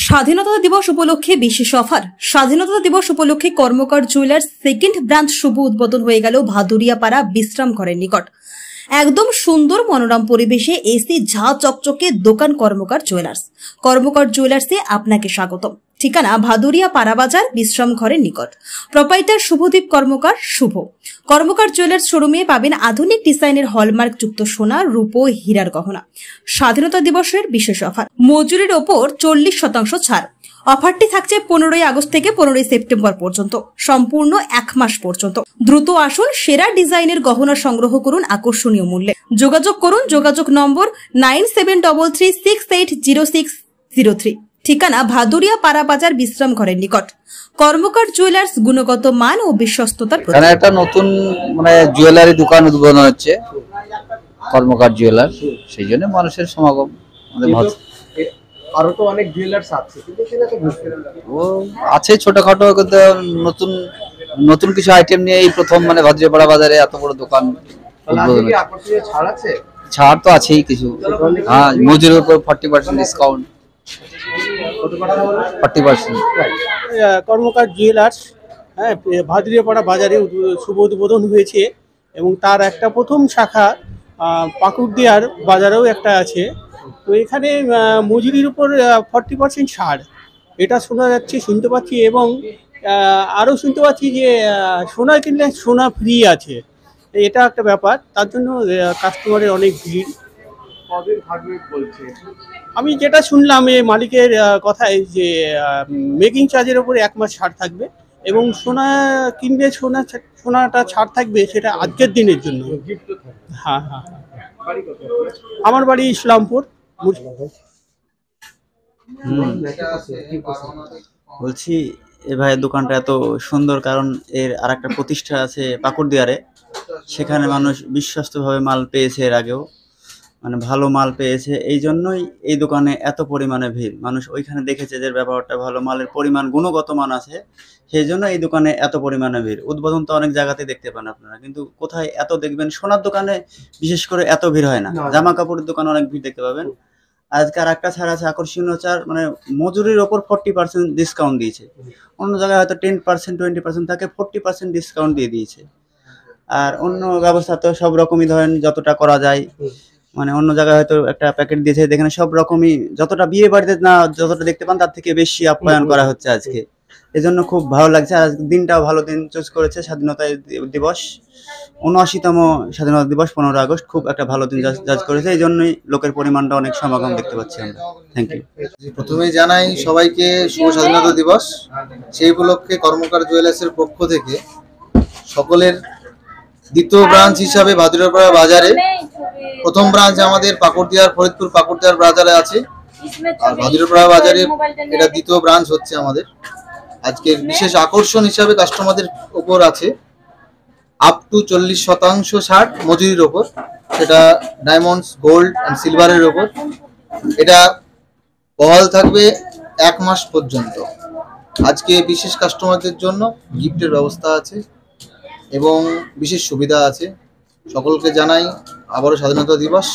স্বাধীনতা দিবস উপলক্ষে বিশেষ অফার। স্বাধীনতা দিবস উপলক্ষে কর্মকার জুয়েলার্স সেকেন্ড ব্রাঞ্চ শুভ উদ্বোধন হয়ে গেল ভাদুরিয়াপাড়া বিশ্রাম ঘরের নিকট। একদম সুন্দর মনোরম পরিবেশে এসি ঝা চকচকে দোকান কর্মকার জুয়েলার্স। কর্মকার জুয়েলার্সে আপনাকে স্বাগতম। ঠিকানা ভাদুরিয়া পাড়াবাজার বিশ্রাম ঘরের নিকট। প্রোপাইটার শুভদীপ কর্মকার শুভ। কর্মকার জুয়েলার্স শোরুমে পাবেন আধুনিক ডিজাইনের হলমার্ক যুক্ত সোনা, রূপো, হীরার গহনা। স্বাধীনতা দিবসের বিশেষ অফার, মজুরির ওপর 40% ছাড়। অফারটি থাকছে 15 আগস্ট থেকে 15 সেপ্টেম্বর পর্যন্ত, সম্পূর্ণ 1 মাস পর্যন্ত। দ্রুত আসুন, সেরা ডিজাইনের গহনা সংগ্রহ করুন আকর্ষণীয় মূল্যে। যোগাযোগ করুন, যোগাযোগ নম্বর 9733680603। ঠিকানা ভাদুরিয়া পাড়াবাজার বিশ্রাম ঘরের নিকট। কর্মকার জুয়েলার্স, গুণগত মান ও বিশ্বস্ততার প্রতীক। এখানে একটা নতুন জুয়েলারি দোকান উদ্বোধন হচ্ছে কর্মকার জুয়েলার্স, সেই জন্য মানুষের সমাগম। আরো তো অনেক জুয়েলার্স আছে, কিন্তু সেটা তো ও আছে ছোটখাটো, কিন্তু নতুন নতুন কিছু আইটেম নিয়ে এই প্রথম ভাদুরিয়াপাড়া বাজারে এত বড় দোকান উদ্বোধন। ছাড় আছে? ছাড় তো আছেই কিছু, হ্যাঁ, মজুরির উপর 40% ডিসকাউন্ট। 40%। কর্মকার জুয়েলার্স, হ্যাঁ, ভাদুরিয়াপাড়া বাজারে শুভ উদ্বোধন হয়েছে এবং তার একটা প্রথম শাখা পাকুড়দিয়ার বাজারেও একটা আছে। তো এখানে মজুরির উপর 40% ছাড়, এটা শোনা যাচ্ছে, শুনতে পাচ্ছি, এবং আরও শুনতে পাচ্ছি যে সোনা কিনলে সোনা ফ্রি আছে। এটা একটা ব্যাপার, তার জন্য কাস্টমারের অনেক ভিড়। আমি যেটা শুনলাম এই মালিকের কথায় যে মেকিং চার্জের উপরে 1 মাস ছাড় থাকবে এবং সোনা কিনলে সোনাটা ছাড় থাকবে, সেটা আজকের দিনের জন্য। হ্যাঁ হ্যাঁ, আমার বাড়ি ইসলামপুর। বলছি এ ভাইয়ের দোকানটা এত সুন্দর কারণ এর আর একটা প্রতিষ্ঠা আছে পাকুড়দিয়ারে, সেখানে মানুষ বিশ্বস্তভাবে মাল পেয়েছে, এর আগেও ভালো মাল পেয়েছে। এই জন্যই এই দোকানে এত পরিমাণে ভিড়। মানুষ ওইখানে দেখেছে যে ব্যবহারটা ভালো, মালের পরিমাণ, গুণগত মান আছে, সেই জন্য এই দোকানে এত পরিমাণে ভিড়। উদ্বোধন তো অনেক জায়গাতেই দেখতে পান আপনারা, কিন্তু কোথায় এত দেখবেন? সোনার দোকানে বিশেষ করে এত ভিড় হয় না, জামা কাপড়ের দোকানে অনেক ভিড় দেখতে পাবেন। আজকে আর একটা ছাড় আছে, আকর্ষণীয় ছাড়, মজুরির ওপর 40% ডিসকাউন্ট দিয়েছে। অন্য জায়গায় হয়তো 10% 20% থাকে, 40% ডিসকাউন্ট দিয়ে দিয়েছে। আর অন্য ব্যবস্থা তো সব রকমই, ধরেন যতটা করা যায়, অন্য জায়গায় হয়তো একটা প্যাকেট দিয়েছে, যেখানে সব রকমই যতটা বিয়ে বাড়িতে না যতটা দেখতে পান তার থেকে বেশি আপ্যায়ন করা হচ্ছে আজকে। এই জন্য খুব ভালো লাগছে। আজ দিনটাও ভালো দিন চুজ করেছে, স্বাধীনতা দিবস, 79তম স্বাধীনতা দিবস 15 আগস্ট, খুব একটা ভালো দিন জাজ করেছে। এই জন্যই লোকের পরিমাণটা অনেক সমাগম দেখতে পাচ্ছি আমরা। Thank you. প্রথমেই জানাই সবাইকে শুভ স্বাধীনতা দিবস। সেই উপলক্ষে কর্মকার জুয়েলার্সের পক্ষ থেকে সকলের দ্বিতীয় ব্রাঞ্চ হিসাবে ভাদুরিয়াপাড়া বাজারে, প্রথম ব্রাঞ্চ আমাদের পাকুড়দিয়ার, ফরিদপুর পাকুড়দিয়ার বাজারে আছে, আর ভাদুরিয়াপাড়া বাজারে এটা দ্বিতীয় ব্রাঞ্চ হচ্ছে আমাদের। আজকের বিশেষ আকর্ষণ হিসাবে কাস্টমারদের উপর আছে আপ টু 40% ছাড় মজুরির ওপর, সেটা ডায়মন্ডস, গোল্ড অ্যান্ড সিলভারের ওপর। এটা বহাল থাকবে 1 মাস পর্যন্ত। আজকে বিশেষ কাস্টমারদের জন্য গিফটের ব্যবস্থা আছে এবং বিশেষ সুবিধা আছে। সকলকে জানাই আবারও স্বাধীনতা দিবস।